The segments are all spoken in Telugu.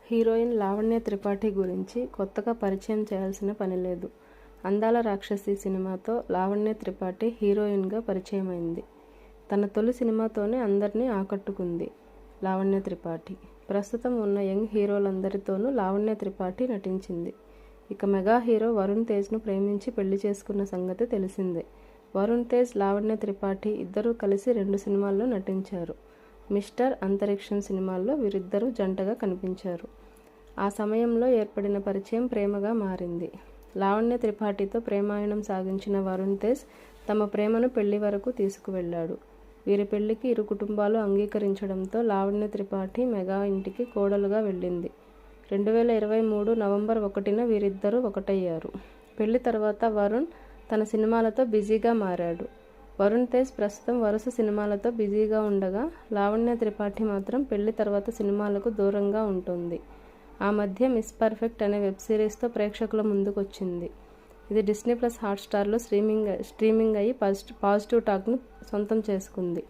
హీరోయిన్ లావణ్య త్రిపాఠి గురించి కొత్తగా పరిచయం చేయాల్సిన పని లేదు. అందాల రాక్షసి సినిమాతో లావణ్య త్రిపాఠి హీరోయిన్గా పరిచయమైంది. తన తొలి సినిమాతోనే అందరినీ ఆకట్టుకుంది లావణ్య త్రిపాఠి. ప్రస్తుతం ఉన్న యంగ్ హీరోలందరితోనూ లావణ్య త్రిపాఠి నటించింది. ఇక మెగా హీరో వరుణ్ తేజ్ను ప్రేమించి పెళ్లి చేసుకున్న సంగతి తెలిసిందే. వరుణ్ తేజ్, లావణ్య త్రిపాఠి ఇద్దరూ కలిసి 2 సినిమాల్లో నటించారు. మిస్టర్ అంతరిక్షం సినిమాల్లో వీరిద్దరూ జంటగా కనిపించారు. ఆ సమయంలో ఏర్పడిన పరిచయం ప్రేమగా మారింది. లావణ్య త్రిపాఠితో ప్రేమాయణం సాగించిన వరుణ్ తేజ్ తమ ప్రేమను పెళ్లి వరకు తీసుకువెళ్లాడు. వీరి పెళ్లికి ఇరు కుటుంబాలు అంగీకరించడంతో లావణ్య త్రిపాఠి మెగా ఇంటికి కోడలుగా వెళ్ళింది. 2023 నవంబర్ 1న వీరిద్దరూ ఒకటయ్యారు. పెళ్లి తర్వాత వరుణ్ తన సినిమాలతో బిజీగా మారాడు. వరుణ్ తేజ్ ప్రస్తుతం వరుస సినిమాలతో బిజీగా ఉండగా, లావణ్య త్రిపాఠి మాత్రం పెళ్లి తర్వాత సినిమాలకు దూరంగా ఉంటుంది. ఆ మధ్య మిస్ పర్ఫెక్ట్ అనే వెబ్ సిరీస్తో ప్రేక్షకుల ముందుకొచ్చింది. ఇది డిస్నీ ప్లస్ హాట్స్టార్లో స్ట్రీమింగ్ అయ్యి పాజిటివ్ టాక్ను సొంతం చేసుకుంది.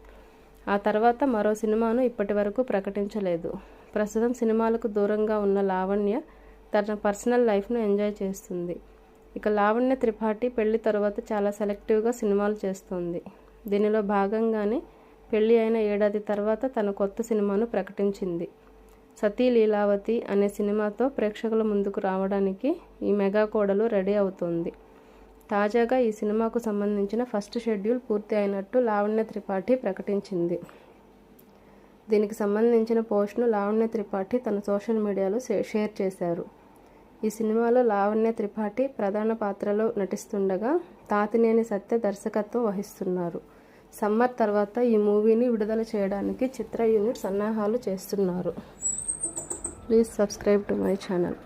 ఆ తర్వాత మరో సినిమాను ఇప్పటి వరకు ప్రకటించలేదు. ప్రస్తుతం సినిమాలకు దూరంగా ఉన్న లావణ్య తన పర్సనల్ లైఫ్ను ఎంజాయ్ చేస్తుంది. ఇక లావణ్య త్రిపాఠి పెళ్లి తర్వాత చాలా సెలెక్టివ్గా సినిమాలు చేస్తోంది. దీనిలో భాగంగానే పెళ్లి అయిన ఏడాది తర్వాత తన కొత్త సినిమాను ప్రకటించింది. సతీ లీలావతి అనే సినిమాతో ప్రేక్షకుల ముందుకు రావడానికి ఈ మెగా కోడలు రెడీ అవుతోంది. తాజాగా ఈ సినిమాకు సంబంధించిన ఫస్ట్ షెడ్యూల్ పూర్తి అయినట్టు లావణ్య త్రిపాఠి ప్రకటించింది. దీనికి సంబంధించిన పోస్ట్ను లావణ్య త్రిపాఠి తన సోషల్ మీడియాలో షేర్ చేశారు. ఈ సినిమాలో లావణ్య త్రిపాఠి ప్రధాన పాత్రలో నటిస్తుండగా తాతినేని సత్య దర్శకత్వం వహిస్తున్నారు. సమ్మర్ తర్వాత ఈ మూవీని విడుదల చేయడానికి చిత్ర యూనిట్ సన్నాహాలు చేస్తున్నారు. Please subscribe to my channel.